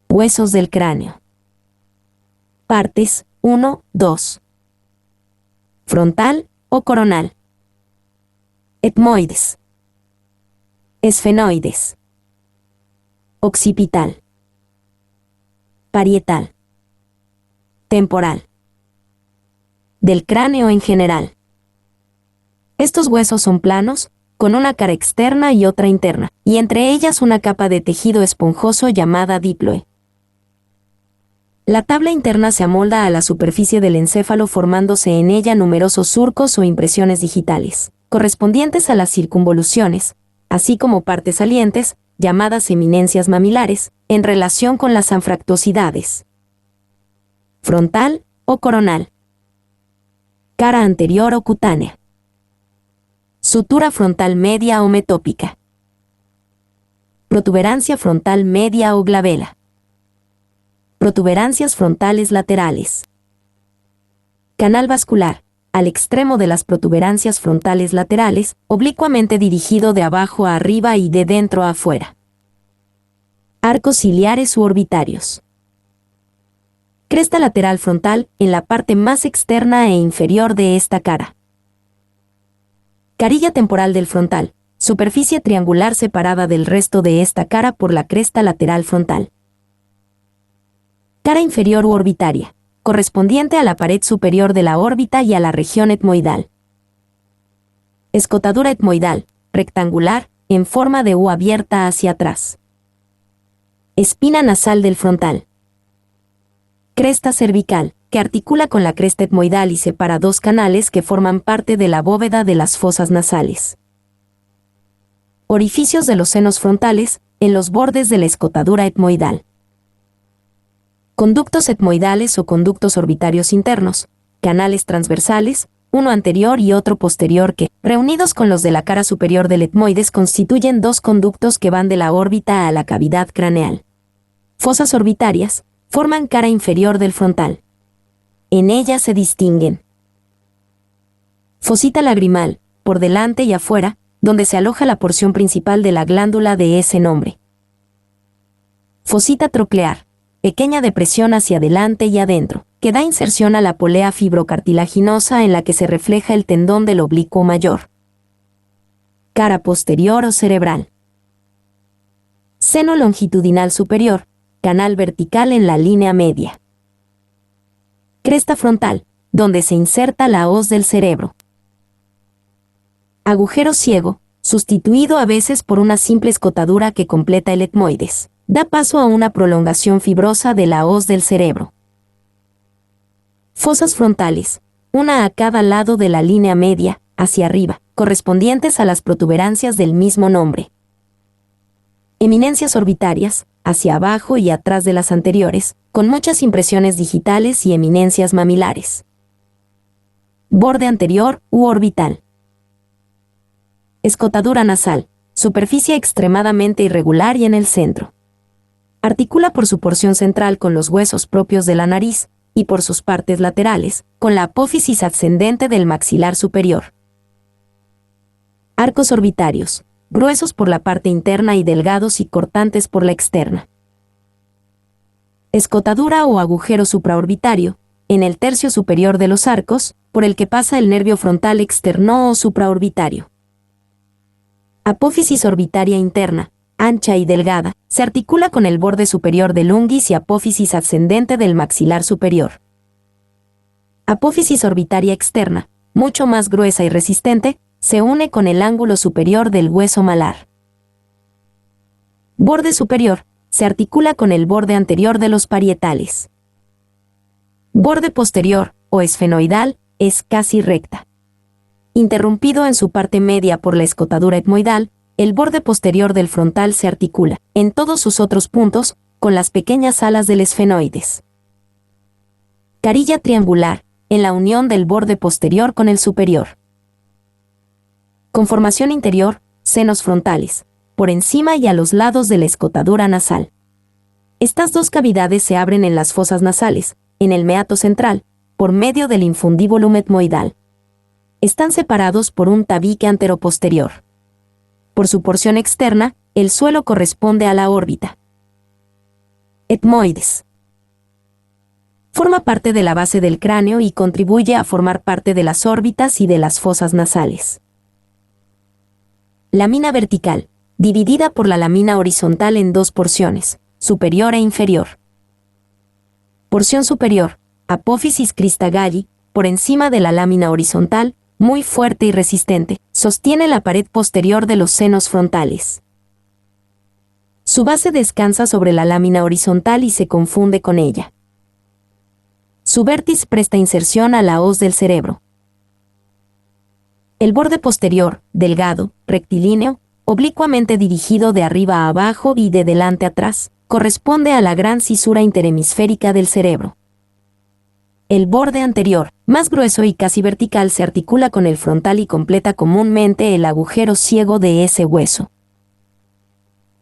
Huesos del cráneo. Partes 1, 2. Frontal o coronal. Etmoides. Esfenoides. Occipital. Parietal. Temporal. Del cráneo en general. Estos huesos son planos, con una cara externa y otra interna, y entre ellas una capa de tejido esponjoso llamada díploe. La tabla interna se amolda a la superficie del encéfalo formándose en ella numerosos surcos o impresiones digitales, correspondientes a las circunvoluciones, así como partes salientes, llamadas eminencias mamilares, en relación con las anfractuosidades. Frontal o coronal. Cara anterior o cutánea. Sutura frontal media o metópica. Protuberancia frontal media o glabela. Protuberancias frontales laterales. Canal vascular, al extremo de las protuberancias frontales laterales, oblicuamente dirigido de abajo a arriba y de dentro a afuera. Arcos ciliares u orbitarios. Cresta lateral frontal, en la parte más externa e inferior de esta cara. Carilla temporal del frontal, superficie triangular separada del resto de esta cara por la cresta lateral frontal. Cara inferior u orbitaria, correspondiente a la pared superior de la órbita y a la región etmoidal. Escotadura etmoidal, rectangular, en forma de U abierta hacia atrás. Espina nasal del frontal. Cresta cervical, que articula con la cresta etmoidal y separa dos canales que forman parte de la bóveda de las fosas nasales. Orificios de los senos frontales, en los bordes de la escotadura etmoidal. Conductos etmoidales o conductos orbitarios internos, canales transversales, uno anterior y otro posterior que, reunidos con los de la cara superior del etmoides, constituyen dos conductos que van de la órbita a la cavidad craneal. Fosas orbitarias, forman cara inferior del frontal. En ellas se distinguen. Fosita lagrimal, por delante y afuera, donde se aloja la porción principal de la glándula de ese nombre. Fosita troclear, pequeña depresión hacia adelante y adentro, que da inserción a la polea fibrocartilaginosa en la que se refleja el tendón del oblicuo mayor. Cara posterior o cerebral. Seno longitudinal superior, canal vertical en la línea media. Cresta frontal, donde se inserta la hoz del cerebro. Agujero ciego, sustituido a veces por una simple escotadura que completa el etmoides, da paso a una prolongación fibrosa de la hoz del cerebro. Fosas frontales, una a cada lado de la línea media, hacia arriba, correspondientes a las protuberancias del mismo nombre. Eminencias orbitarias, hacia abajo y atrás de las anteriores, con muchas impresiones digitales y eminencias mamilares. Borde anterior u orbital. Escotadura nasal, superficie extremadamente irregular y en el centro. Articula por su porción central con los huesos propios de la nariz, y por sus partes laterales, con la apófisis ascendente del maxilar superior. Arcos orbitarios, gruesos por la parte interna y delgados y cortantes por la externa. Escotadura o agujero supraorbitario, en el tercio superior de los arcos, por el que pasa el nervio frontal externo o supraorbitario. Apófisis orbitaria interna, ancha y delgada, se articula con el borde superior del unguis y apófisis ascendente del maxilar superior. Apófisis orbitaria externa, mucho más gruesa y resistente, se une con el ángulo superior del hueso malar. Borde superior, se articula con el borde anterior de los parietales. Borde posterior, o esfenoidal, es casi recta. Interrumpido en su parte media por la escotadura etmoidal, el borde posterior del frontal se articula, en todos sus otros puntos, con las pequeñas alas del esfenoides. Carilla triangular, en la unión del borde posterior con el superior. Conformación interior, senos frontales, por encima y a los lados de la escotadura nasal. Estas dos cavidades se abren en las fosas nasales, en el meato central, por medio del infundíbulum etmoidal. Están separados por un tabique anteroposterior. Por su porción externa, el suelo corresponde a la órbita. Etmoides. Forma parte de la base del cráneo y contribuye a formar parte de las órbitas y de las fosas nasales. Lámina vertical, dividida por la lámina horizontal en dos porciones, superior e inferior. Porción superior, apófisis cristagalli, por encima de la lámina horizontal, muy fuerte y resistente, sostiene la pared posterior de los senos frontales. Su base descansa sobre la lámina horizontal y se confunde con ella. Su vértice presta inserción a la hoz del cerebro. El borde posterior, delgado, rectilíneo, oblicuamente dirigido de arriba a abajo y de delante a atrás, corresponde a la gran cisura interhemisférica del cerebro. El borde anterior, más grueso y casi vertical, se articula con el frontal y completa comúnmente el agujero ciego de ese hueso.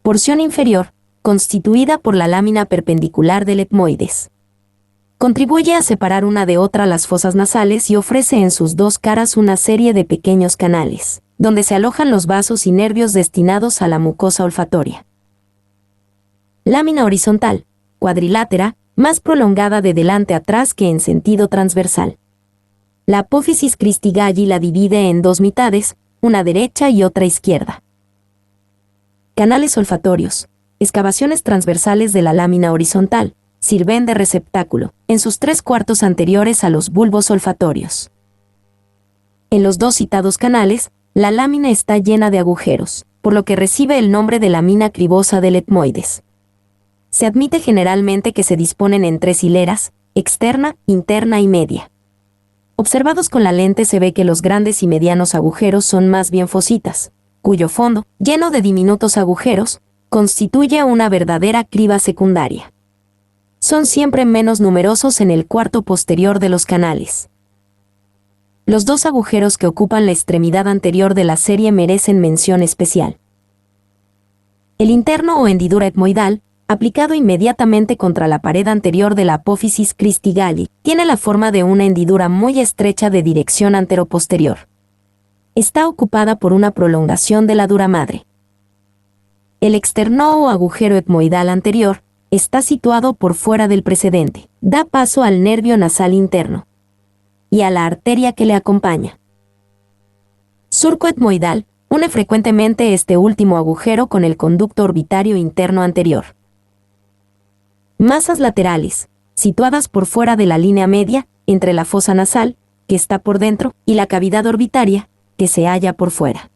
Porción inferior, constituida por la lámina perpendicular del etmoides. Contribuye a separar una de otra las fosas nasales y ofrece en sus dos caras una serie de pequeños canales, donde se alojan los vasos y nervios destinados a la mucosa olfatoria. Lámina horizontal, cuadrilátera, más prolongada de delante a atrás que en sentido transversal. La apófisis cristagalli la divide en dos mitades, una derecha y otra izquierda. Canales olfatorios, excavaciones transversales de la lámina horizontal, sirven de receptáculo, en sus 3/4 anteriores a los bulbos olfatorios. En los dos citados canales, la lámina está llena de agujeros, por lo que recibe el nombre de lámina cribosa del etmoides. Se admite generalmente que se disponen en 3 hileras, externa, interna y media. Observados con la lente se ve que los grandes y medianos agujeros son más bien fositas, cuyo fondo, lleno de diminutos agujeros, constituye una verdadera criba secundaria. Son siempre menos numerosos en el cuarto posterior de los canales. Los dos agujeros que ocupan la extremidad anterior de la serie merecen mención especial. El interno o hendidura etmoidal, aplicado inmediatamente contra la pared anterior de la apófisis cristagalli, tiene la forma de una hendidura muy estrecha de dirección anteroposterior. Está ocupada por una prolongación de la dura madre. El externo o agujero etmoidal anterior está situado por fuera del precedente, da paso al nervio nasal interno y a la arteria que le acompaña. Surco etmoidal, une frecuentemente este último agujero con el conducto orbitario interno anterior. Masas laterales, situadas por fuera de la línea media, entre la fosa nasal, que está por dentro, y la cavidad orbitaria, que se halla por fuera.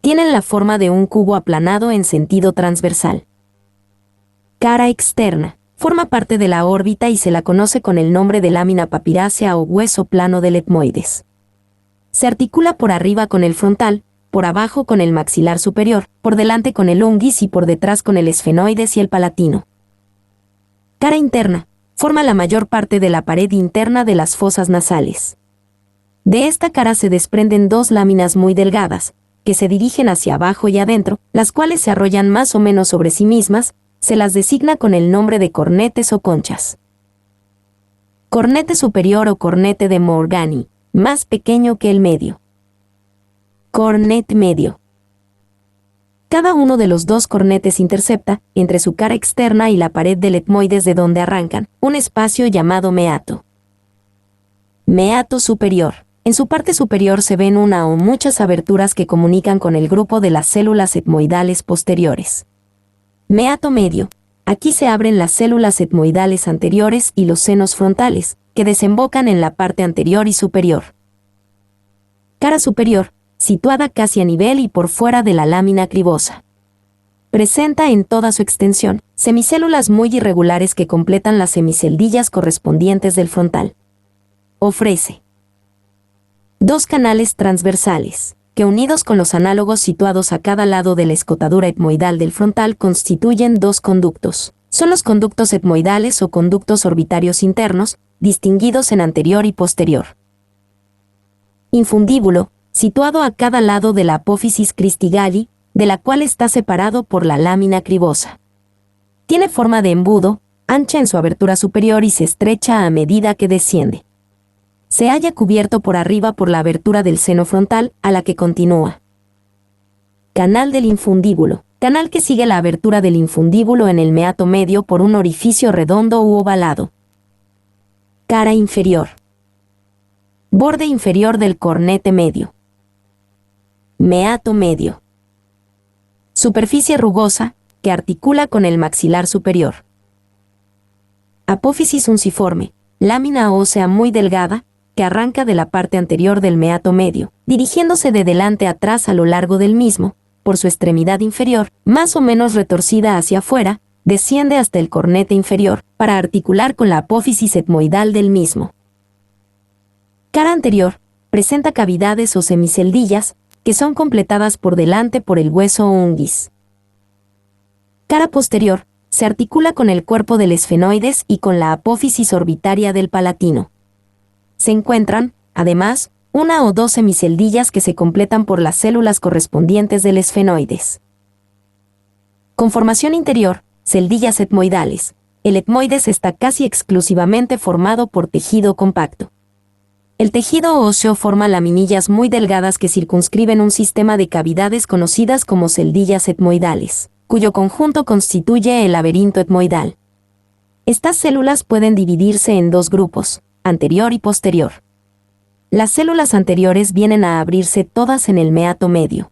Tienen la forma de un cubo aplanado en sentido transversal. Cara externa, forma parte de la órbita y se la conoce con el nombre de lámina papirácea o hueso plano del etmoides. Se articula por arriba con el frontal, por abajo con el maxilar superior, por delante con el unguis y por detrás con el esfenoides y el palatino. Cara interna, forma la mayor parte de la pared interna de las fosas nasales. De esta cara se desprenden dos láminas muy delgadas, que se dirigen hacia abajo y adentro, las cuales se arrollan más o menos sobre sí mismas, se las designa con el nombre de cornetes o conchas. Cornete superior o cornete de Morgani, más pequeño que el medio. Cornet medio. Cada uno de los dos cornetes intercepta, entre su cara externa y la pared del etmoides de donde arrancan, un espacio llamado meato. Meato superior. En su parte superior se ven una o muchas aberturas que comunican con el grupo de las células etmoidales posteriores. Meato medio. Aquí se abren las células etmoidales anteriores y los senos frontales, que desembocan en la parte anterior y superior. Cara superior, situada casi a nivel y por fuera de la lámina cribosa. Presenta en toda su extensión semicélulas muy irregulares que completan las semiceldillas correspondientes del frontal. Ofrece dos canales transversales, que unidos con los análogos situados a cada lado de la escotadura etmoidal del frontal constituyen dos conductos. Son los conductos etmoidales o conductos orbitarios internos, distinguidos en anterior y posterior. Infundíbulo, situado a cada lado de la apófisis cristagalli, de la cual está separado por la lámina cribosa. Tiene forma de embudo, ancha en su abertura superior y se estrecha a medida que desciende. Se halla cubierto por arriba por la abertura del seno frontal, a la que continúa. Canal del infundíbulo. Canal que sigue la abertura del infundíbulo en el meato medio por un orificio redondo u ovalado. Cara inferior. Borde inferior del cornete medio. Meato medio. Superficie rugosa, que articula con el maxilar superior. Apófisis unciforme, lámina ósea muy delgada, que arranca de la parte anterior del meato medio, dirigiéndose de delante a atrás a lo largo del mismo, por su extremidad inferior, más o menos retorcida hacia afuera, desciende hasta el cornete inferior, para articular con la apófisis etmoidal del mismo. Cara anterior, presenta cavidades o semiceldillas, que son completadas por delante por el hueso unguis. Cara posterior, se articula con el cuerpo del esfenoides y con la apófisis orbitaria del palatino. Se encuentran, además, una o dos semiceldillas que se completan por las células correspondientes del esfenoides. Conformación interior, celdillas etmoidales. El etmoides está casi exclusivamente formado por tejido compacto. El tejido óseo forma laminillas muy delgadas que circunscriben un sistema de cavidades conocidas como celdillas etmoidales, cuyo conjunto constituye el laberinto etmoidal. Estas células pueden dividirse en dos grupos, anterior y posterior. Las células anteriores vienen a abrirse todas en el meato medio.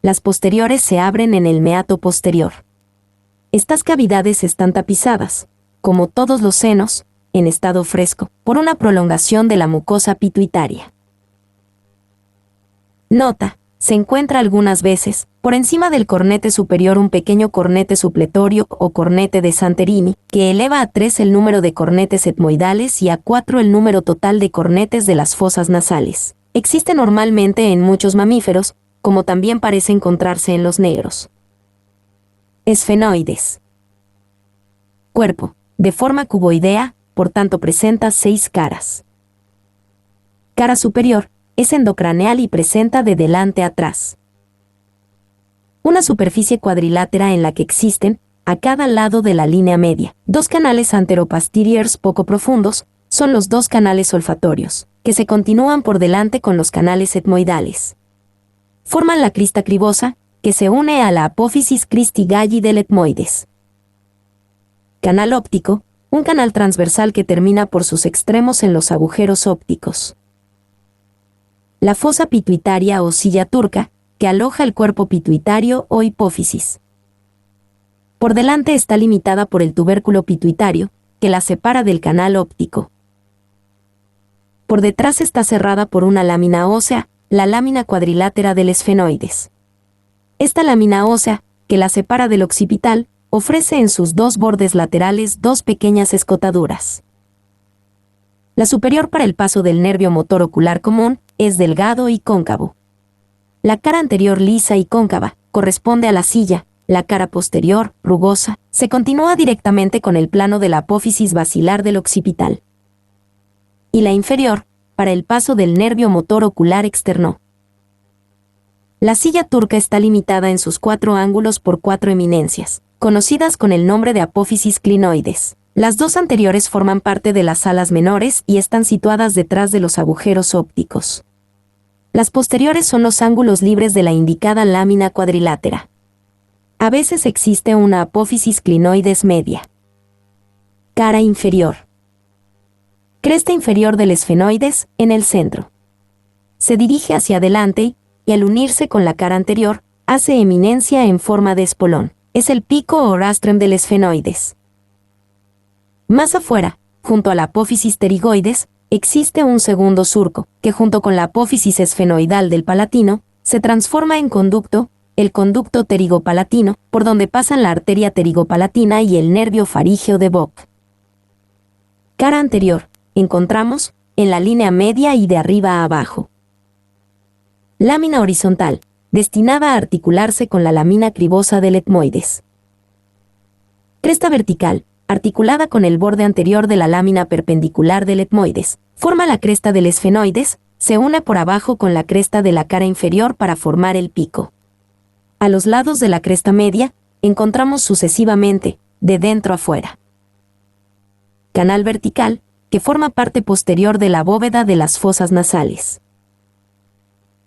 Las posteriores se abren en el meato posterior. Estas cavidades están tapizadas, como todos los senos, en estado fresco, por una prolongación de la mucosa pituitaria. Nota: se encuentra algunas veces, por encima del cornete superior, un pequeño cornete supletorio o cornete de Santerini, que eleva a 3 el número de cornetes etmoidales y a 4 el número total de cornetes de las fosas nasales. Existe normalmente en muchos mamíferos, como también parece encontrarse en los negros. Esfenoides. Cuerpo, de forma cuboidea, por tanto presenta 6 caras. Cara superior, es endocraneal y presenta de delante a atrás una superficie cuadrilátera en la que existen, a cada lado de la línea media, 2 canales anteroposteriores poco profundos, son los 2 canales olfatorios, que se continúan por delante con los canales etmoidales. Forman la crista cribosa, que se une a la apófisis cristi-galli del etmoides. Canal óptico, un canal transversal que termina por sus extremos en los agujeros ópticos. La fosa pituitaria o silla turca, que aloja el cuerpo pituitario o hipófisis. Por delante está limitada por el tubérculo pituitario, que la separa del canal óptico. Por detrás está cerrada por una lámina ósea, la lámina cuadrilátera del esfenoides. Esta lámina ósea, que la separa del occipital, ofrece en sus 2 bordes laterales 2 pequeñas escotaduras. La superior para el paso del nervio motor ocular común es delgado y cóncavo. La cara anterior lisa y cóncava corresponde a la silla. La cara posterior, rugosa, se continúa directamente con el plano de la apófisis basilar del occipital. Y la inferior, para el paso del nervio motor ocular externo. La silla turca está limitada en sus 4 ángulos por 4 eminencias, conocidas con el nombre de apófisis clinoides. Las 2 anteriores forman parte de las alas menores y están situadas detrás de los agujeros ópticos. Las posteriores son los ángulos libres de la indicada lámina cuadrilátera. A veces existe una apófisis clinoides media. Cara inferior. Cresta inferior del esfenoides, en el centro. Se dirige hacia adelante, y al unirse con la cara anterior, hace eminencia en forma de espolón. Es el pico o rastrum del esfenoides. Más afuera, junto a la apófisis pterigoides, existe un segundo surco, que junto con la apófisis esfenoidal del palatino, se transforma en conducto, el conducto pterigopalatino, por donde pasan la arteria pterigopalatina y el nervio farígeo de Bock. Cara anterior, encontramos, en la línea media y de arriba a abajo. Lámina horizontal, destinada a articularse con la lámina cribosa del etmoides. Cresta vertical, articulada con el borde anterior de la lámina perpendicular del etmoides, forma la cresta del esfenoides, se une por abajo con la cresta de la cara inferior para formar el pico. A los lados de la cresta media, encontramos sucesivamente, de dentro a fuera. Canal vertical, que forma parte posterior de la bóveda de las fosas nasales.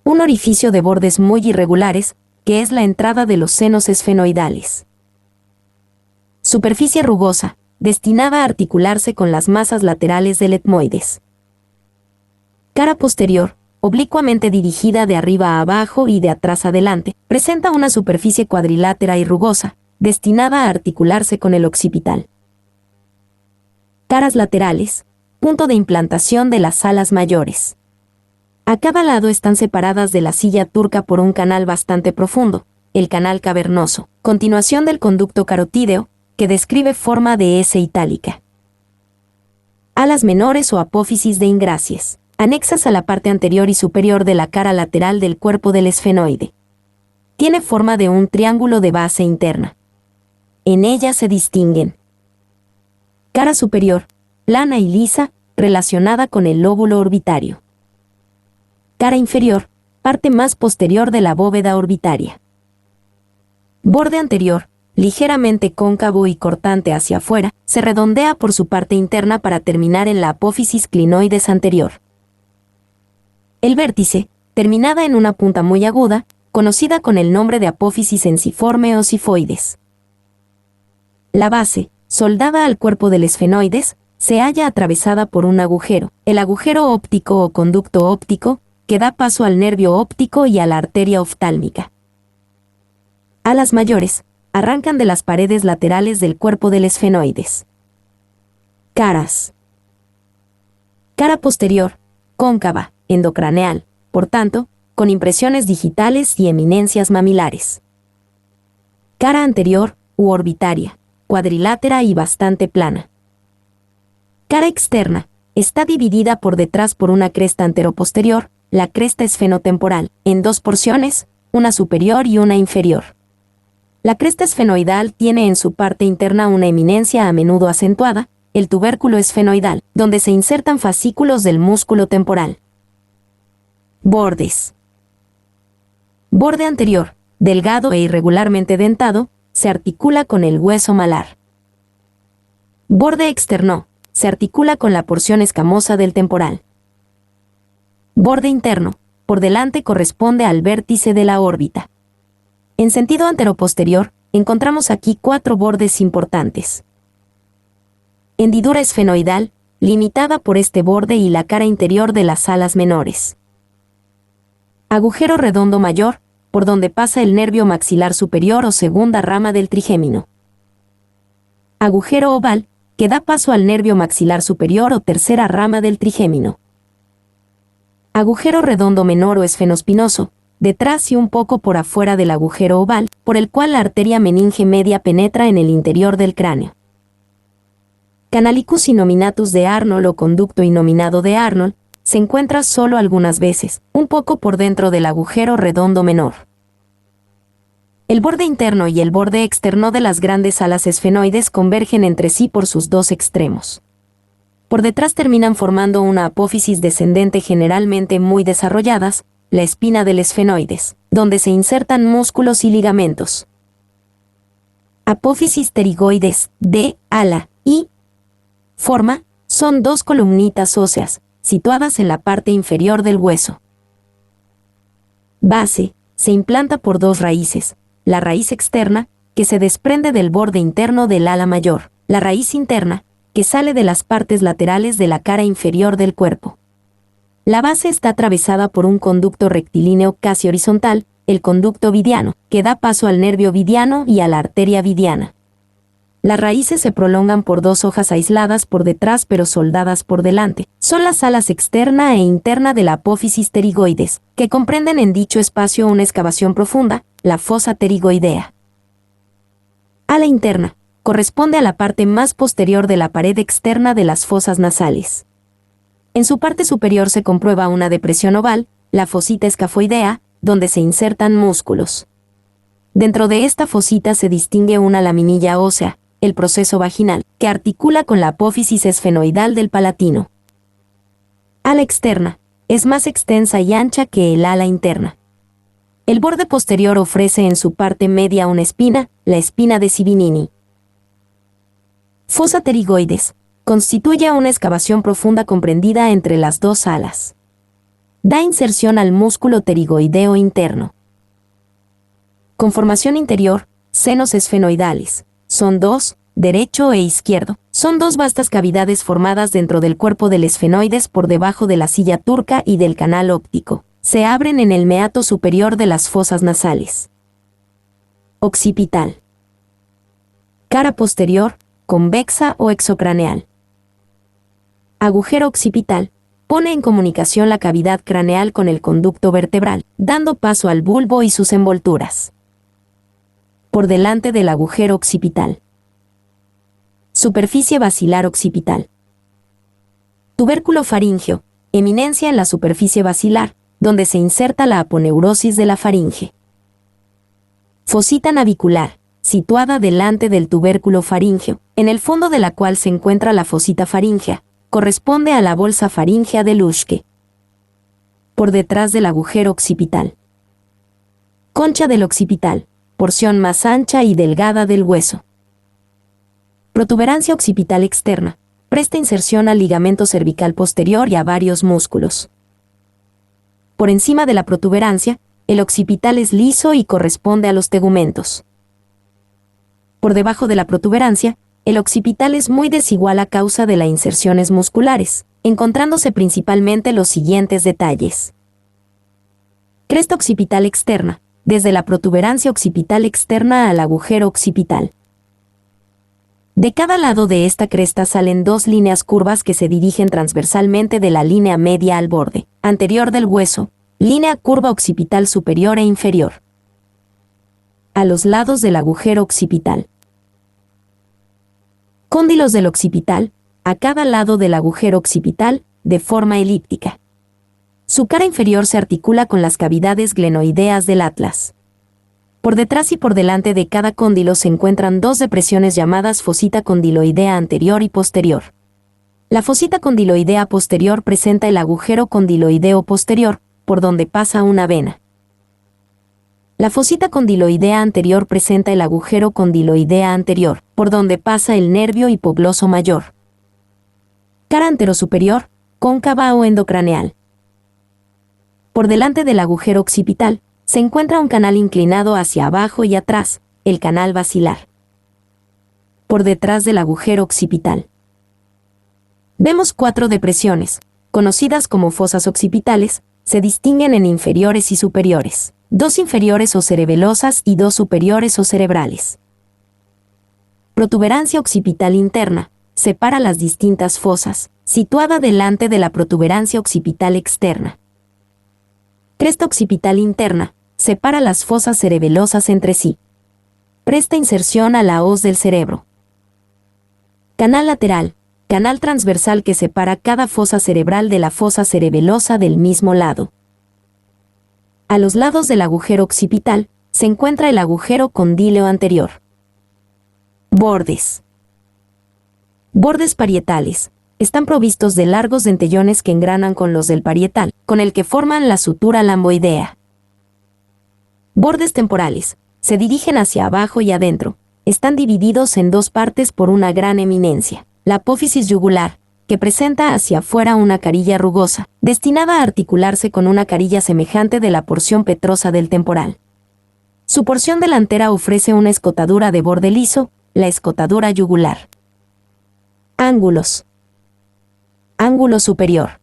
Un orificio de bordes muy irregulares, que es la entrada de los senos esfenoidales. Superficie rugosa, destinada a articularse con las masas laterales del etmoides. Cara posterior, oblicuamente dirigida de arriba a abajo y de atrás adelante, presenta una superficie cuadrilátera y rugosa, destinada a articularse con el occipital. Caras laterales, punto de implantación de las alas mayores. A cada lado están separadas de la silla turca por un canal bastante profundo, el canal cavernoso, continuación del conducto carotídeo, que describe forma de S itálica. Alas menores o apófisis de ingracies, anexas a la parte anterior y superior de la cara lateral del cuerpo del esfenoide. Tiene forma de un triángulo de base interna. En ella se distinguen: cara superior, plana y lisa, relacionada con el lóbulo orbitario. Cara inferior, parte más posterior de la bóveda orbitaria. Borde anterior, ligeramente cóncavo y cortante hacia afuera, se redondea por su parte interna para terminar en la apófisis clinoides anterior. El vértice, terminada en una punta muy aguda, conocida con el nombre de apófisis ensiforme o sifoides. La base, soldada al cuerpo del esfenoides, se halla atravesada por un agujero, el agujero óptico o conducto óptico, que da paso al nervio óptico y a la arteria oftálmica. Alas mayores, arrancan de las paredes laterales del cuerpo del esfenoides. Caras. Cara posterior, cóncava, endocraneal, por tanto, con impresiones digitales y eminencias mamilares. Cara anterior, u orbitaria, cuadrilátera y bastante plana. Cara externa, está dividida por detrás por una cresta anteroposterior, la cresta esfenotemporal, en dos porciones, una superior y una inferior. La cresta esfenoidal tiene en su parte interna una eminencia a menudo acentuada, el tubérculo esfenoidal, donde se insertan fascículos del músculo temporal. Bordes. Borde anterior, delgado e irregularmente dentado, se articula con el hueso malar. Borde externo, se articula con la porción escamosa del temporal. Borde interno, por delante corresponde al vértice de la órbita. En sentido anteroposterior, encontramos aquí 4 bordes importantes. Hendidura esfenoidal, limitada por este borde y la cara interior de las alas menores. Agujero redondo mayor, por donde pasa el nervio maxilar superior o segunda rama del trigémino. Agujero oval, que da paso al nervio maxilar superior o tercera rama del trigémino. Agujero redondo menor o esfenospinoso, detrás y un poco por afuera del agujero oval, por el cual la arteria meninge media penetra en el interior del cráneo. Canalicus innominatus de Arnold o conducto innominado de Arnold, se encuentra solo algunas veces, un poco por dentro del agujero redondo menor. El borde interno y el borde externo de las grandes alas esfenoides convergen entre sí por sus dos extremos. Por detrás terminan formando una apófisis descendente generalmente muy desarrolladas, la espina del esfenoides, donde se insertan músculos y ligamentos. Apófisis pterigoides, de, ala, y forma, son 2 columnitas óseas, situadas en la parte inferior del hueso. Base, se implanta por 2 raíces, la raíz externa, que se desprende del borde interno del ala mayor, la raíz interna, que sale de las partes laterales de la cara inferior del cuerpo. La base está atravesada por un conducto rectilíneo casi horizontal, el conducto vidiano, que da paso al nervio vidiano y a la arteria vidiana. Las raíces se prolongan por 2 hojas aisladas por detrás pero soldadas por delante. Son las alas externa e interna de la apófisis pterigoides, que comprenden en dicho espacio una excavación profunda, la fosa pterigoidea. Ala interna, corresponde a la parte más posterior de la pared externa de las fosas nasales. En su parte superior se comprueba una depresión oval, la fosita escafoidea, donde se insertan músculos. Dentro de esta fosita se distingue una laminilla ósea, el proceso vaginal, que articula con la apófisis esfenoidal del palatino. Ala externa, es más extensa y ancha que el ala interna. El borde posterior ofrece en su parte media una espina, la espina de Sibinini. Fosa pterigoides, constituye una excavación profunda comprendida entre las 2 alas. Da inserción al músculo pterigoideo interno. Conformación interior, senos esfenoidales. Son dos, derecho e izquierdo. Son dos vastas cavidades formadas dentro del cuerpo del esfenoides por debajo de la silla turca y del canal óptico. Se abren en el meato superior de las fosas nasales. Occipital. Cara posterior, convexa o exocraneal. Agujero occipital. Pone en comunicación la cavidad craneal con el conducto vertebral, dando paso al bulbo y sus envolturas. Por delante del agujero occipital. Superficie basilar occipital. Tubérculo faríngeo. Eminencia en la superficie basilar, donde se inserta la aponeurosis de la faringe. Fosita navicular, situada delante del tubérculo faríngeo, en el fondo de la cual se encuentra la fosita faríngea, corresponde a la bolsa faríngea de Luschke. Por detrás del agujero occipital. Concha del occipital, porción más ancha y delgada del hueso. Protuberancia occipital externa, presta inserción al ligamento cervical posterior y a varios músculos. Por encima de la protuberancia, el occipital es liso y corresponde a los tegumentos. Por debajo de la protuberancia, el occipital es muy desigual a causa de las inserciones musculares, encontrándose principalmente los siguientes detalles. Cresta occipital externa, desde la protuberancia occipital externa al agujero occipital. De cada lado de esta cresta salen dos líneas curvas que se dirigen transversalmente de la línea media al borde anterior del hueso, línea curva occipital superior e inferior. A los lados del agujero occipital. Cóndilos del occipital, a cada lado del agujero occipital, de forma elíptica. Su cara inferior se articula con las cavidades glenoideas del atlas. Por detrás y por delante de cada cóndilo se encuentran dos depresiones llamadas fosita condiloidea anterior y posterior. La fosita condiloidea posterior presenta el agujero condiloideo posterior, por donde pasa una vena. La fosita condiloidea anterior presenta el agujero condiloidea anterior, por donde pasa el nervio hipogloso mayor. Cara anterosuperior, cóncava o endocraneal. Por delante del agujero occipital, se encuentra un canal inclinado hacia abajo y atrás, el canal basilar. Por detrás del agujero occipital. Vemos 4 depresiones, conocidas como fosas occipitales, se distinguen en inferiores y superiores, 2 inferiores o cerebelosas y 2 superiores o cerebrales. Protuberancia occipital interna, separa las distintas fosas, situada delante de la protuberancia occipital externa. Cresta occipital interna, separa las fosas cerebelosas entre sí. Presta inserción a la hoz del cerebro. Canal lateral, canal transversal que separa cada fosa cerebral de la fosa cerebelosa del mismo lado. A los lados del agujero occipital, se encuentra el agujero condíleo anterior. Bordes. Bordes parietales. Están provistos de largos dentellones que engranan con los del parietal, con el que forman la sutura lamboidea. Bordes temporales. Se dirigen hacia abajo y adentro. Están divididos en 2 partes por una gran eminencia. La apófisis yugular, que presenta hacia afuera una carilla rugosa, destinada a articularse con una carilla semejante de la porción petrosa del temporal. Su porción delantera ofrece una escotadura de borde liso, la escotadura yugular. Ángulos. Ángulo superior.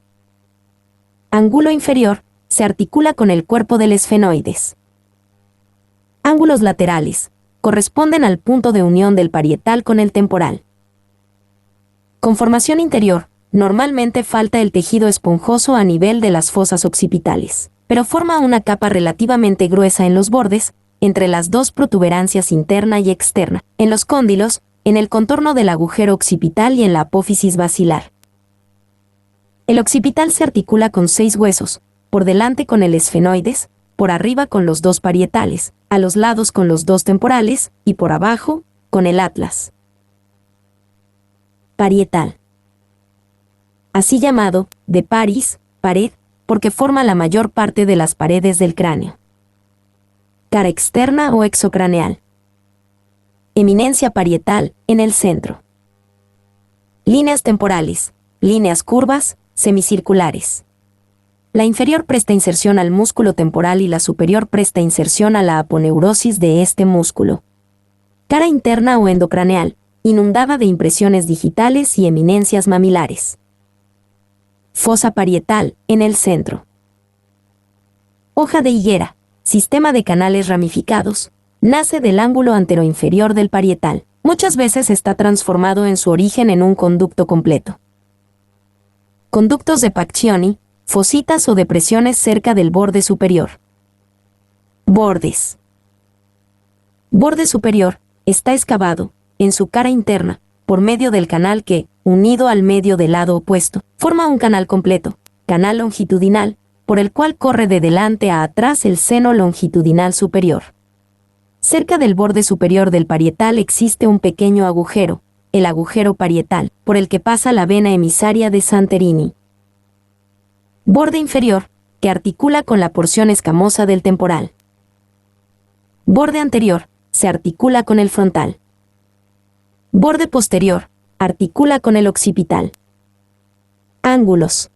Ángulo inferior, se articula con el cuerpo del esfenoides. Ángulos laterales, corresponden al punto de unión del parietal con el temporal. Conformación interior, normalmente falta el tejido esponjoso a nivel de las fosas occipitales, pero forma una capa relativamente gruesa en los bordes, entre las 2 protuberancias interna y externa, en los cóndilos, en el contorno del agujero occipital y en la apófisis basilar. El occipital se articula con 6 huesos, por delante con el esfenoides, por arriba con los 2 parietales, a los lados con los 2 temporales, y por abajo, con el atlas. Parietal. Así llamado, de paris, pared, porque forma la mayor parte de las paredes del cráneo. Cara externa o exocraneal. Eminencia parietal, en el centro. Líneas temporales, líneas curvas, semicirculares. La inferior presta inserción al músculo temporal y la superior presta inserción a la aponeurosis de este músculo. Cara interna o endocraneal, inundada de impresiones digitales y eminencias mamilares. Fosa parietal, en el centro. Hoja de higuera, sistema de canales ramificados, nace del ángulo anteroinferior del parietal. Muchas veces está transformado en su origen en un conducto completo. Conductos de Pacchioni, fositas o depresiones cerca del borde superior. Bordes. Borde superior, está excavado, en su cara interna, por medio del canal que, unido al medio del lado opuesto, forma un canal completo, canal longitudinal, por el cual corre de delante a atrás el seno longitudinal superior. Cerca del borde superior del parietal existe un pequeño agujero, el agujero parietal, por el que pasa la vena emisaria de Santerini. Borde inferior, que articula con la porción escamosa del temporal. Borde anterior, se articula con el frontal. Borde posterior, articula con el occipital. Ángulos.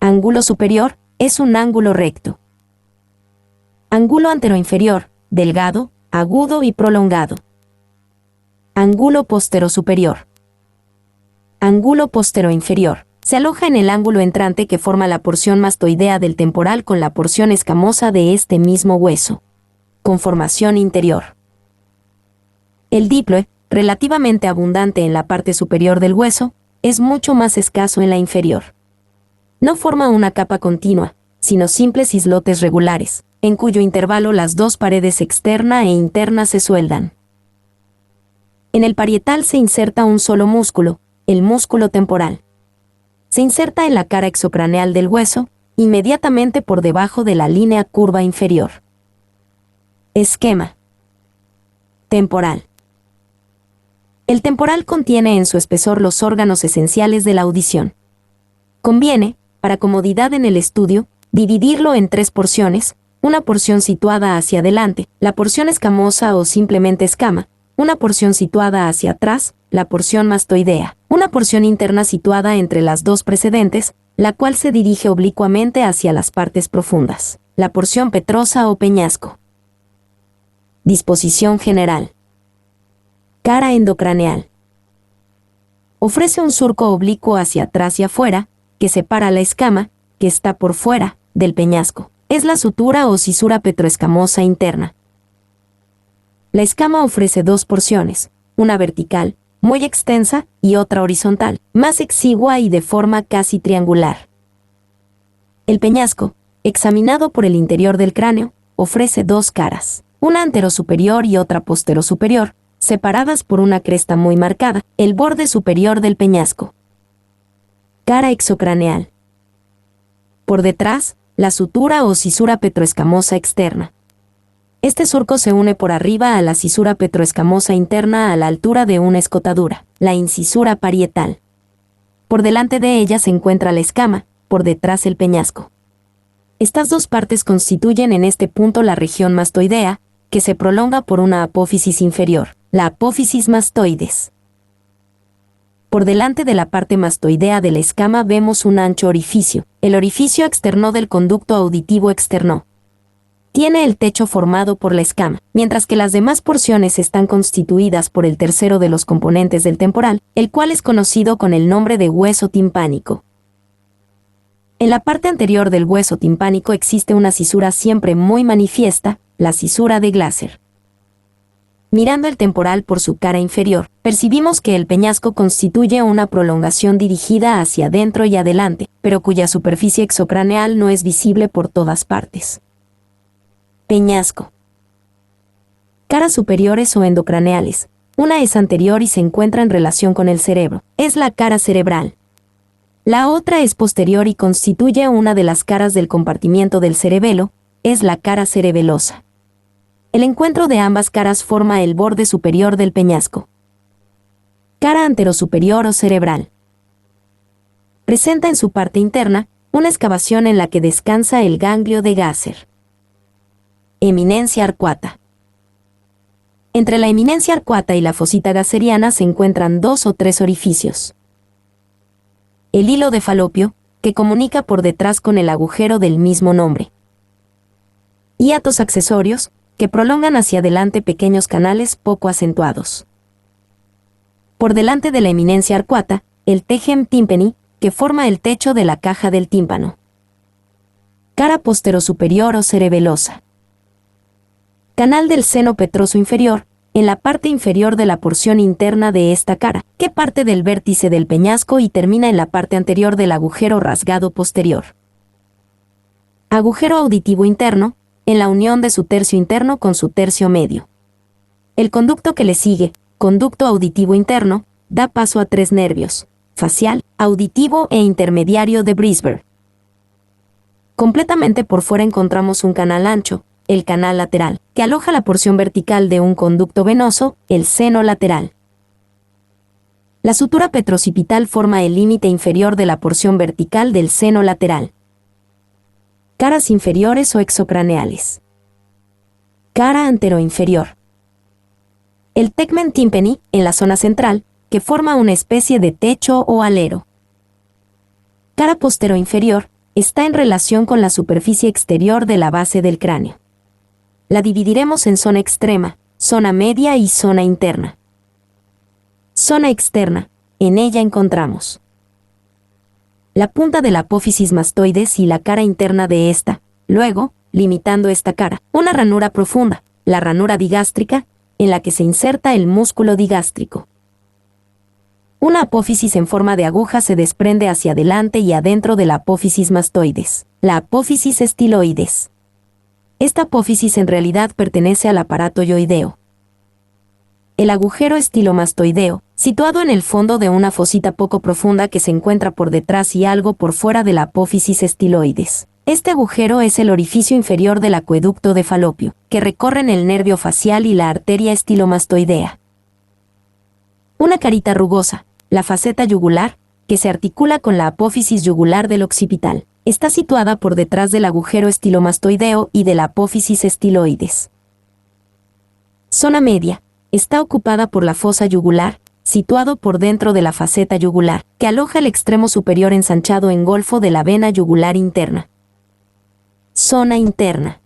Ángulo superior, es un ángulo recto. Ángulo anteroinferior, delgado, agudo y prolongado. Ángulo posterosuperior. Ángulo posteroinferior. Se aloja en el ángulo entrante que forma la porción mastoidea del temporal con la porción escamosa de este mismo hueso. Conformación interior. El diploe, relativamente abundante en la parte superior del hueso, es mucho más escaso en la inferior. No forma una capa continua, sino simples islotes regulares, en cuyo intervalo las dos paredes externa e interna se sueldan. En el parietal se inserta un solo músculo, el músculo temporal. Se inserta en la cara exocraneal del hueso, inmediatamente por debajo de la línea curva inferior. Esquema. Temporal. El temporal contiene en su espesor los órganos esenciales de la audición. Conviene, para comodidad en el estudio, dividirlo en tres porciones, una porción situada hacia adelante, la porción escamosa o simplemente escama, una porción situada hacia atrás, la porción mastoidea, una porción interna situada entre las dos precedentes, la cual se dirige oblicuamente hacia las partes profundas, la porción petrosa o peñasco. Disposición general. Cara endocraneal. Ofrece un surco oblicuo hacia atrás y afuera, que separa la escama, que está por fuera, del peñasco. Es la sutura o cisura petroescamosa interna. La escama ofrece dos porciones, una vertical, muy extensa, y otra horizontal, más exigua y de forma casi triangular. El peñasco, examinado por el interior del cráneo, ofrece dos caras, una anterosuperior y otra posterosuperior, separadas por una cresta muy marcada, el borde superior del peñasco. Cara exocraneal. Por detrás, la sutura o cisura petroescamosa externa. Este surco se une por arriba a la cisura petroescamosa interna a la altura de una escotadura, la incisura parietal. Por delante de ella se encuentra la escama, por detrás el peñasco. Estas dos partes constituyen en este punto la región mastoidea, que se prolonga por una apófisis inferior, la apófisis mastoides. Por delante de la parte mastoidea de la escama vemos un ancho orificio, el orificio externo del conducto auditivo externo. Tiene el techo formado por la escama, mientras que las demás porciones están constituidas por el tercero de los componentes del temporal, el cual es conocido con el nombre de hueso timpánico. En la parte anterior del hueso timpánico existe una cisura siempre muy manifiesta, la cisura de Glaser. Mirando el temporal por su cara inferior, percibimos que el peñasco constituye una prolongación dirigida hacia adentro y adelante, pero cuya superficie exocraneal no es visible por todas partes. Peñasco. Caras superiores o endocraneales. Una es anterior y se encuentra en relación con el cerebro. Es la cara cerebral. La otra es posterior y constituye una de las caras del compartimiento del cerebelo. Es la cara cerebelosa. El encuentro de ambas caras forma el borde superior del peñasco. Cara anterosuperior o cerebral. Presenta en su parte interna una excavación en la que descansa el ganglio de Gasser. Eminencia arcuata. Entre la eminencia arcuata y la fosita gasseriana se encuentran dos o tres orificios. El hilo de Falopio, que comunica por detrás con el agujero del mismo nombre. Hiatos accesorios, que prolongan hacia adelante pequeños canales poco acentuados. Por delante de la eminencia arcuata, el tegem tympani, que forma el techo de la caja del tímpano. Cara posterosuperior o cerebelosa. Canal del seno petroso inferior, en la parte inferior de la porción interna de esta cara, que parte del vértice del peñasco y termina en la parte anterior del agujero rasgado posterior. Agujero auditivo interno, en la unión de su tercio interno con su tercio medio. El conducto que le sigue, conducto auditivo interno, da paso a 3 nervios, facial, auditivo e intermediario de Brisberg. Completamente por fuera encontramos un canal ancho, el canal lateral, que aloja la porción vertical de un conducto venoso, el seno lateral. La sutura petrocipital forma el límite inferior de la porción vertical del seno lateral. Caras inferiores o exocraneales. Cara anteroinferior. El tegmen tympani, en la zona central, que forma una especie de techo o alero. Cara posteroinferior, está en relación con la superficie exterior de la base del cráneo. La dividiremos en zona extrema, zona media y zona interna. Zona externa, en ella encontramos la punta de la apófisis mastoides y la cara interna de esta, luego, limitando esta cara, una ranura profunda, la ranura digástrica, en la que se inserta el músculo digástrico. Una apófisis en forma de aguja se desprende hacia adelante y adentro de la apófisis mastoides, la apófisis estiloides. Esta apófisis en realidad pertenece al aparato yoideo. El agujero estilomastoideo, situado en el fondo de una fosita poco profunda que se encuentra por detrás y algo por fuera de la apófisis estiloides. Este agujero es el orificio inferior del acueducto de Falopio, que recorren el nervio facial y la arteria estilomastoidea. Una carita rugosa, la faceta yugular, que se articula con la apófisis yugular del occipital, está situada por detrás del agujero estilomastoideo y de la apófisis estiloides. Zona media, está ocupada por la fosa yugular, situado por dentro de la faceta yugular, que aloja el extremo superior ensanchado en golfo de la vena yugular interna. Zona interna.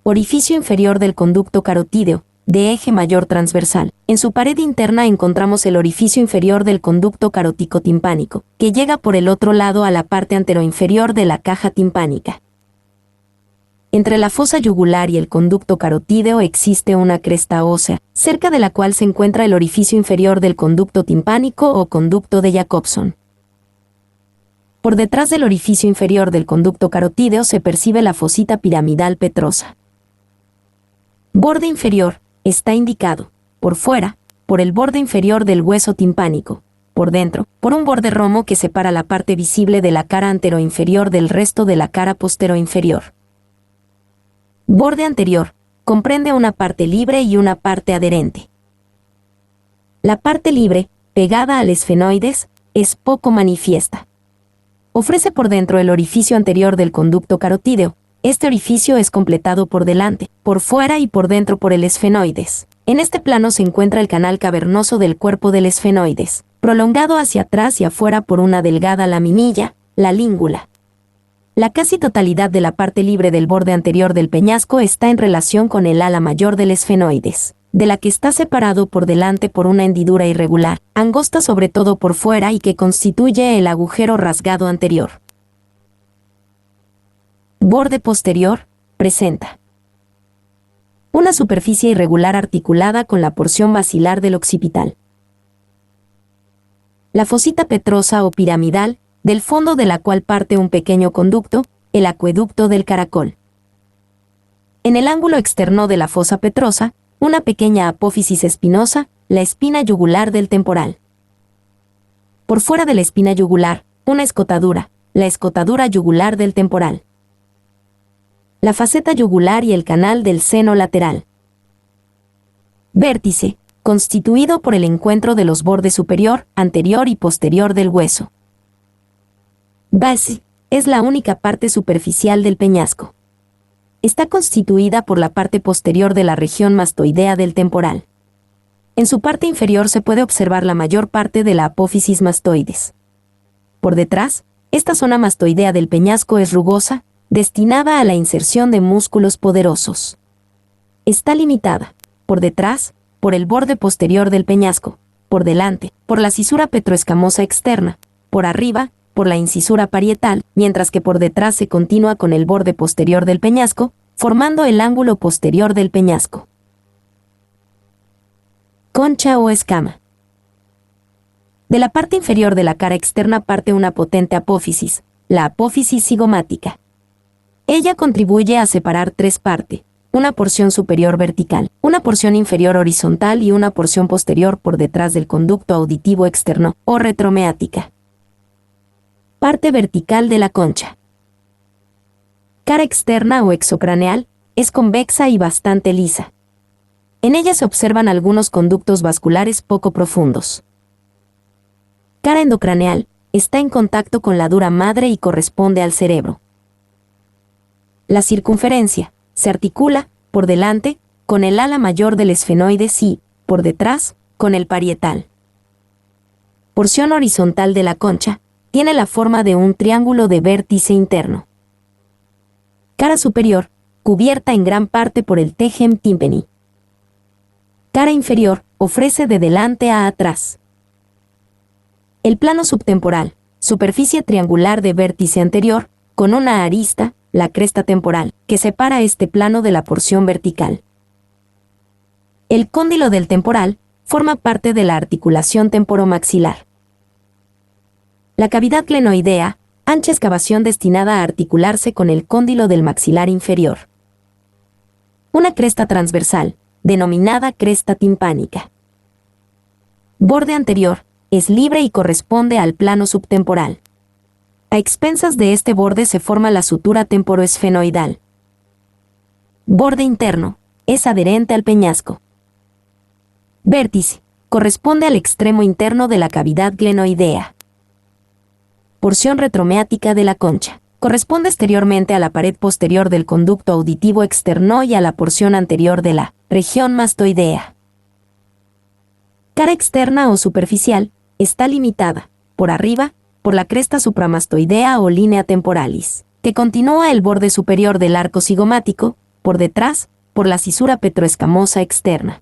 Orificio inferior del conducto carotídeo, de eje mayor transversal. En su pared interna encontramos el orificio inferior del conducto carótico timpánico, que llega por el otro lado a la parte anteroinferior de la caja timpánica. Entre la fosa yugular y el conducto carotídeo existe una cresta ósea, cerca de la cual se encuentra el orificio inferior del conducto timpánico o conducto de Jacobson. Por detrás del orificio inferior del conducto carotídeo se percibe la fosita piramidal petrosa. Borde inferior, está indicado, por fuera, por el borde inferior del hueso timpánico, por dentro, por un borde romo que separa la parte visible de la cara anteroinferior del resto de la cara posteroinferior. Borde anterior, comprende una parte libre y una parte adherente. La parte libre, pegada al esfenoides, es poco manifiesta. Ofrece por dentro el orificio anterior del conducto carotídeo. Este orificio es completado por delante, por fuera y por dentro por el esfenoides. En este plano se encuentra el canal cavernoso del cuerpo del esfenoides, prolongado hacia atrás y afuera por una delgada laminilla, la língula. La casi totalidad de la parte libre del borde anterior del peñasco está en relación con el ala mayor del esfenoides, de la que está separado por delante por una hendidura irregular, angosta sobre todo por fuera y que constituye el agujero rasgado anterior. Borde posterior, presenta una superficie irregular articulada con la porción basilar del occipital. La fosita petrosa o piramidal, del fondo de la cual parte un pequeño conducto, el acueducto del caracol. En el ángulo externo de la fosa petrosa, una pequeña apófisis espinosa, la espina yugular del temporal. Por fuera de la espina yugular, una escotadura, la escotadura yugular del temporal. La faceta yugular y el canal del seno lateral. Vértice, constituido por el encuentro de los bordes superior, anterior y posterior del hueso. Base, es la única parte superficial del peñasco. Está constituida por la parte posterior de la región mastoidea del temporal. En su parte inferior se puede observar la mayor parte de la apófisis mastoides. Por detrás, Esta zona mastoidea del peñasco es rugosa, destinada a la inserción de músculos poderosos. Está limitada, por detrás, por el borde posterior del peñasco, por delante, por la cisura petroescamosa externa, por arriba, por la incisura parietal, mientras que por detrás se continúa con el borde posterior del peñasco, formando el ángulo posterior del peñasco. Concha o escama. De la parte inferior de la cara externa parte una potente apófisis, la apófisis cigomática. Ella contribuye a separar tres partes, una porción superior vertical, una porción inferior horizontal y una porción posterior por detrás del conducto auditivo externo, o retromeática. Parte vertical de la concha. Cara externa o exocraneal, es convexa y bastante lisa. En ella se observan algunos conductos vasculares poco profundos. Cara endocraneal, está en contacto con la dura madre y corresponde al cerebro. La circunferencia se articula, por delante, con el ala mayor del esfenoides y, por detrás, con el parietal. Porción horizontal de la concha, tiene la forma de un triángulo de vértice interno. Cara superior, cubierta en gran parte por el tegem tympani. Cara inferior, ofrece de delante a atrás. El plano subtemporal, superficie triangular de vértice anterior, con una arista, la cresta temporal, que separa este plano de la porción vertical. El cóndilo del temporal forma parte de la articulación temporomaxilar. La cavidad glenoidea, ancha excavación destinada a articularse con el cóndilo del maxilar inferior. Una cresta transversal, denominada cresta timpánica. Borde anterior, es libre y corresponde al plano subtemporal. A expensas de este borde se forma la sutura temporoesfenoidal. Borde interno, es adherente al peñasco. Vértice, corresponde al extremo interno de la cavidad glenoidea. Porción retromeática de la concha, corresponde exteriormente a la pared posterior del conducto auditivo externo y a la porción anterior de la región mastoidea. Cara externa o superficial, está limitada, por arriba, por la cresta supramastoidea o línea temporalis, que continúa el borde superior del arco cigomático, por detrás, por la cisura petroescamosa externa.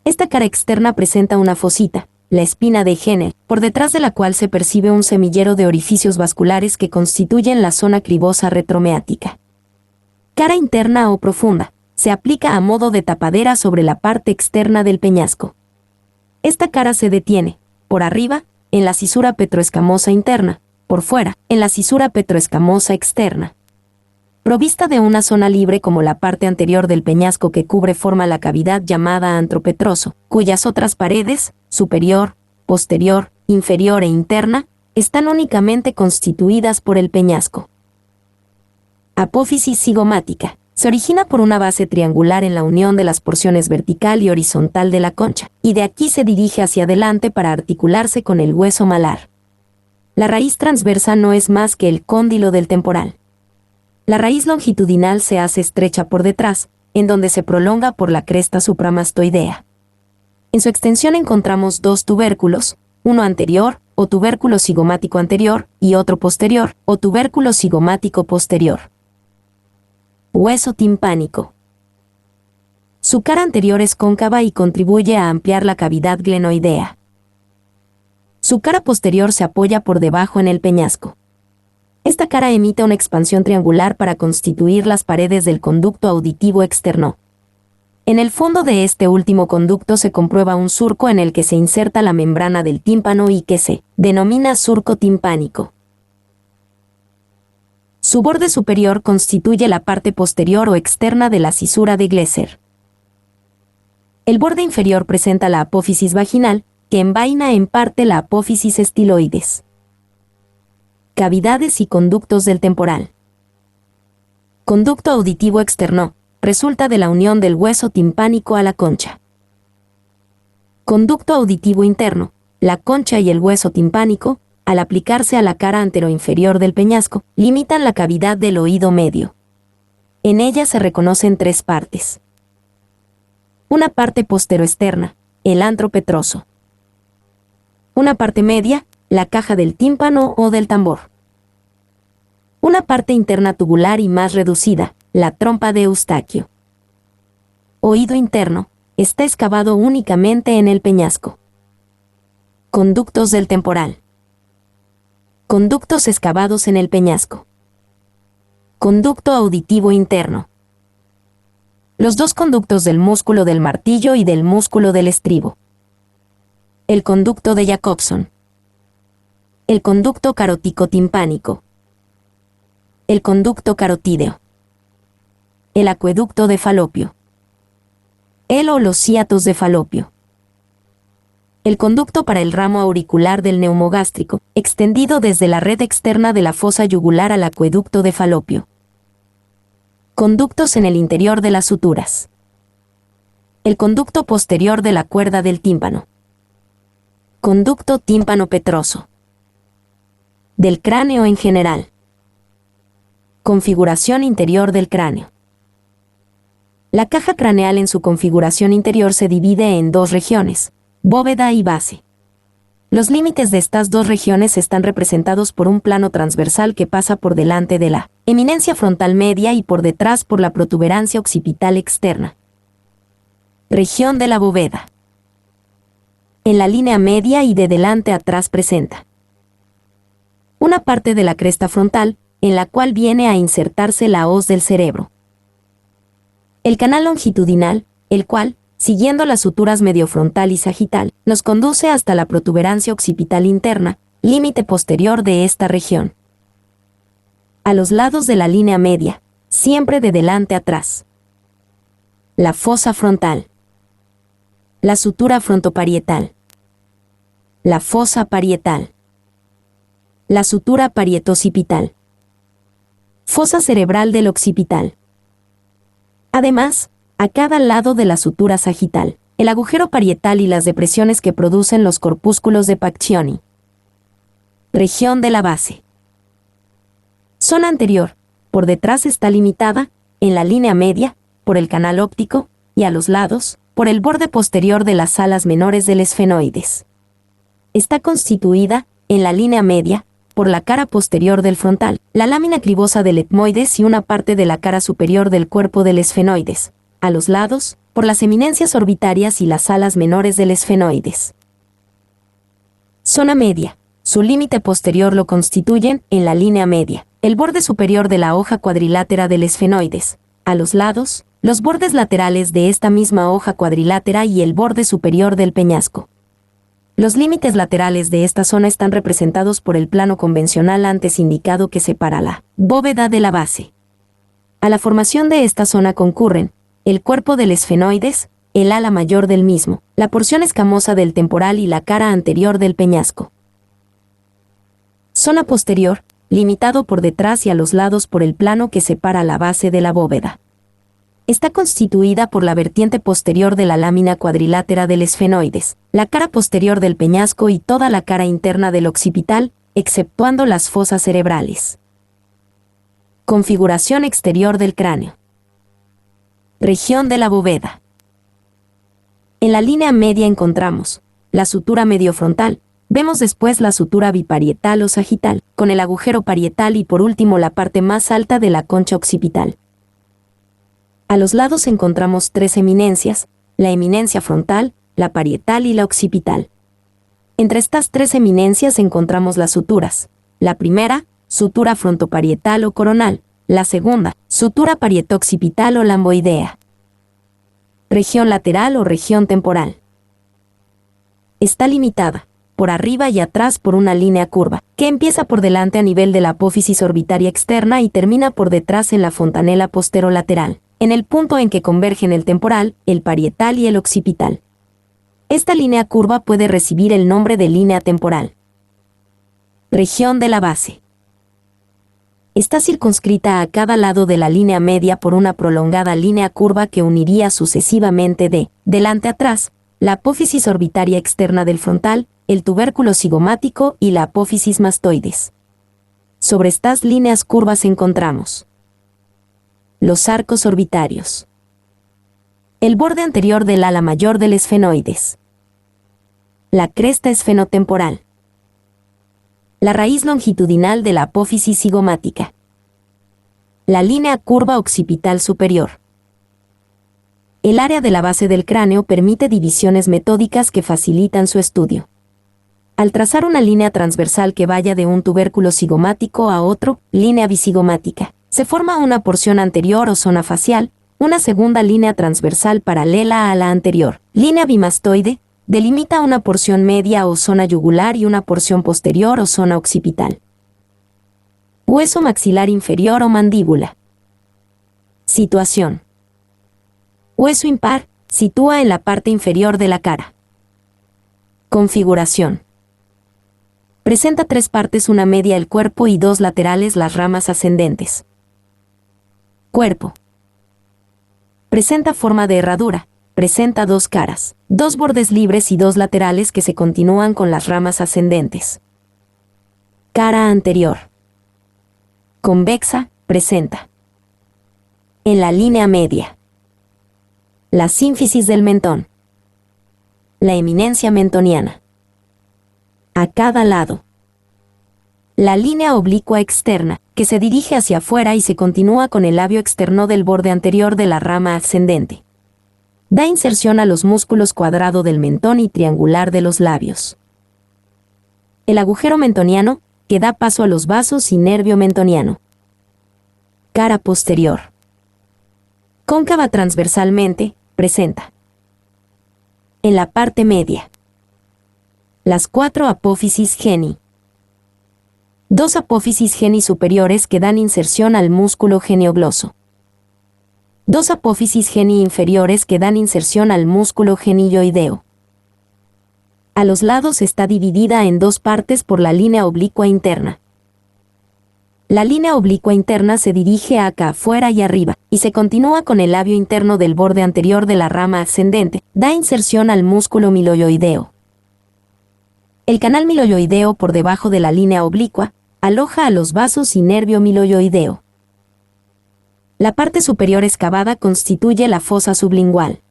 Esta cara externa presenta una fosita, la espina de Henle, por detrás de la cual se percibe un semillero de orificios vasculares que constituyen la zona cribosa retromeática. Cara interna o profunda, se aplica a modo de tapadera sobre la parte externa del peñasco. Esta cara se detiene, por arriba, en la cisura petroescamosa interna, por fuera, en la cisura petroescamosa externa. Provista de una zona libre como la parte anterior del peñasco que cubre forma la cavidad llamada antropetroso, cuyas otras paredes, superior, posterior, inferior e interna, están únicamente constituidas por el peñasco. Apófisis cigomática. Se origina por una base triangular en la unión de las porciones vertical y horizontal de la concha, y de aquí se dirige hacia adelante para articularse con el hueso malar. La raíz transversa no es más que el cóndilo del temporal. La raíz longitudinal se hace estrecha por detrás, en donde se prolonga por la cresta supramastoidea. En su extensión encontramos dos tubérculos, uno anterior, o tubérculo cigomático anterior, y otro posterior, o tubérculo cigomático posterior. Hueso timpánico. Su cara anterior es cóncava y contribuye a ampliar la cavidad glenoidea. Su cara posterior se apoya por debajo en el peñasco. Esta cara emite una expansión triangular para constituir las paredes del conducto auditivo externo. En el fondo de este último conducto se comprueba un surco en el que se inserta la membrana del tímpano y que se denomina surco timpánico. Su borde superior constituye la parte posterior o externa de la cisura de Glesser. El borde inferior presenta la apófisis vaginal, que envaina en parte la apófisis estiloides. Cavidades y conductos del temporal. Conducto auditivo externo, resulta de la unión del hueso timpánico a la concha. Conducto auditivo interno, la concha y el hueso timpánico, al aplicarse a la cara anteroinferior del peñasco, limitan la cavidad del oído medio. En ella se reconocen tres partes. Una parte posteroexterna, el antro petroso. Una parte media, la caja del tímpano o del tambor. Una parte interna tubular y más reducida, la trompa de Eustaquio. Oído interno, está excavado únicamente en el peñasco. Conductos del temporal. Conductos excavados en el peñasco. Conducto auditivo interno. Los dos conductos del músculo del martillo y del músculo del estribo. El conducto de Jacobson. El conducto carótico-timpánico. El conducto carotídeo. El acueducto de Falopio. El o los hiatos de Falopio. El conducto para el ramo auricular del neumogástrico, extendido desde la red externa de la fosa yugular al acueducto de Falopio. Conductos en el interior de las suturas. El conducto posterior de la cuerda del tímpano. Conducto tímpano-petroso. Del cráneo en general. Configuración interior del cráneo. La caja craneal en su configuración interior se divide en dos regiones, bóveda y base. Los límites de estas dos regiones están representados por un plano transversal que pasa por delante de la eminencia frontal media y por detrás por la protuberancia occipital externa. Región de la bóveda. En la línea media y de delante a atrás presenta una parte de la cresta frontal, en la cual viene a insertarse la hoz del cerebro. El canal longitudinal, el cual, siguiendo las suturas mediofrontal y sagital, nos conduce hasta la protuberancia occipital interna, límite posterior de esta región. A los lados de la línea media, siempre de delante a atrás. La fosa frontal. La sutura frontoparietal. La fosa parietal. La sutura parietocipital. Fosa cerebral del occipital. Además, a cada lado de la sutura sagital, el agujero parietal y las depresiones que producen los corpúsculos de Pacchioni. Región de la base. Zona anterior, por detrás está limitada, en la línea media, por el canal óptico, y a los lados, por el borde posterior de las alas menores del esfenoides. Está constituida, en la línea media, por la cara posterior del frontal, la lámina cribosa del etmoides y una parte de la cara superior del cuerpo del esfenoides, a los lados, por las eminencias orbitarias y las alas menores del esfenoides. Zona media. Su límite posterior lo constituyen, en la línea media, el borde superior de la hoja cuadrilátera del esfenoides, a los lados, los bordes laterales de esta misma hoja cuadrilátera y el borde superior del peñasco. Los límites laterales de esta zona están representados por el plano convencional antes indicado que separa la bóveda de la base. A la formación de esta zona concurren el cuerpo del esfenoides, el ala mayor del mismo, la porción escamosa del temporal y la cara anterior del peñasco. Zona posterior, limitado por detrás y a los lados por el plano que separa la base de la bóveda. Está constituida por la vertiente posterior de la lámina cuadrilátera del esfenoides, la cara posterior del peñasco y toda la cara interna del occipital, exceptuando las fosas cerebrales. Configuración exterior del cráneo. Región de la bóveda. En la línea media encontramos la sutura mediofrontal, vemos después la sutura biparietal o sagital, con el agujero parietal y por último la parte más alta de la concha occipital. A los lados encontramos tres eminencias, la eminencia frontal, la parietal y la occipital. Entre estas tres eminencias encontramos las suturas. La primera, sutura frontoparietal o coronal. La segunda, sutura parietoccipital o lamboidea. Región lateral o región temporal. Está limitada, por arriba y atrás por una línea curva, que empieza por delante a nivel de la apófisis orbitaria externa y termina por detrás en la fontanela posterolateral, en el punto en que convergen el temporal, el parietal y el occipital. Esta línea curva puede recibir el nombre de línea temporal. Región de la base. Está circunscrita a cada lado de la línea media por una prolongada línea curva que uniría sucesivamente de delante a atrás, la apófisis orbitaria externa del frontal, el tubérculo cigomático y la apófisis mastoides. Sobre estas líneas curvas encontramos los arcos orbitarios, el borde anterior del ala mayor del esfenoides, la cresta esfenotemporal, la raíz longitudinal de la apófisis cigomática, La línea curva occipital superior. El área de la base del cráneo permite divisiones metódicas que facilitan su estudio. Al trazar una línea transversal que vaya de un tubérculo cigomático a otro, línea bicigomática, se forma una porción anterior o zona facial, una segunda línea transversal paralela a la anterior, línea bimastoide, delimita una porción media o zona yugular y una porción posterior o zona occipital. Hueso maxilar inferior o mandíbula. Situación. Hueso impar, sitúa en la parte inferior de la cara. Configuración. Presenta 3 partes, una media el cuerpo y 2 laterales las ramas ascendentes. Cuerpo. Presenta forma de herradura, presenta 2 caras, 2 bordes libres y 2 laterales que se continúan con las ramas ascendentes. Cara anterior. Convexa, presenta. En la línea media. La sínfisis del mentón. La eminencia mentoniana. A cada lado. La línea oblicua externa, que se dirige hacia afuera y se continúa con el labio externo del borde anterior de la rama ascendente. Da inserción a los músculos cuadrado del mentón y triangular de los labios. El agujero mentoniano, que da paso a los vasos y nervio mentoniano. Cara posterior. Cóncava transversalmente, presenta. En la parte media. Las 4 apófisis geni. 2 apófisis geni superiores que dan inserción al músculo geniogloso. 2 apófisis geni inferiores que dan inserción al músculo genilloideo. A los lados está dividida en 2 partes por la línea oblicua interna. La línea oblicua interna se dirige acá afuera y arriba, y se continúa con el labio interno del borde anterior de la rama ascendente, da inserción al músculo miloioideo. El canal miloioideo por debajo de la línea oblicua, aloja a los vasos y nervio miloioideo. La parte superior excavada constituye la fosa sublingual.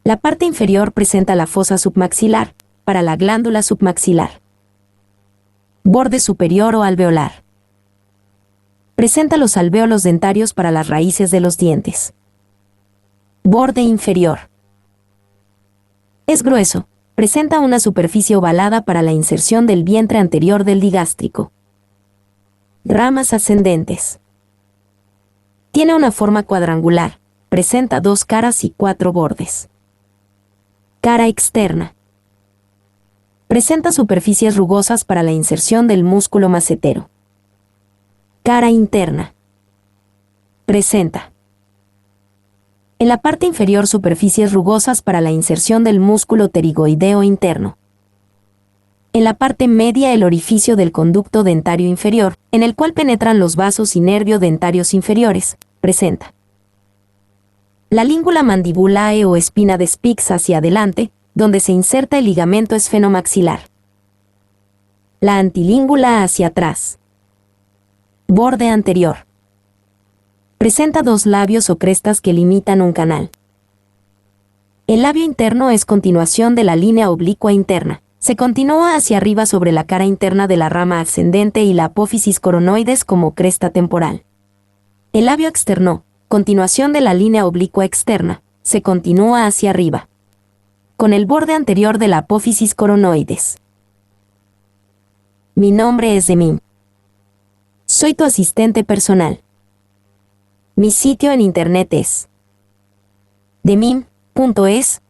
La parte inferior presenta la fosa submaxilar, para la glándula submaxilar. Borde superior o alveolar. Presenta los alvéolos dentarios para las raíces de los dientes. Borde inferior. Es grueso, presenta una superficie ovalada para la inserción del vientre anterior del digástrico. Ramas ascendentes. Tiene una forma cuadrangular, presenta 2 caras y 4 bordes. Cara externa. Presenta superficies rugosas para la inserción del músculo macetero. Cara interna. Presenta. En la parte inferior superficies rugosas para la inserción del músculo pterigoideo interno. En la parte media el orificio del conducto dentario inferior, en el cual penetran los vasos y nervio dentarios inferiores, presenta. La língula mandibulae o espina de Spix hacia adelante, donde se inserta el ligamento esfenomaxilar. La antilíngula hacia atrás. Borde anterior. Presenta 2 labios o crestas que limitan un canal. El labio interno es continuación de la línea oblicua interna. Se continúa hacia arriba sobre la cara interna de la rama ascendente y la apófisis coronoides como cresta temporal. El labio externo, continuación de la línea oblicua externa, se continúa hacia arriba, con el borde anterior de la apófisis coronoides. Mi nombre es Demim. Soy tu asistente personal. Mi sitio en internet es demim.es.tl.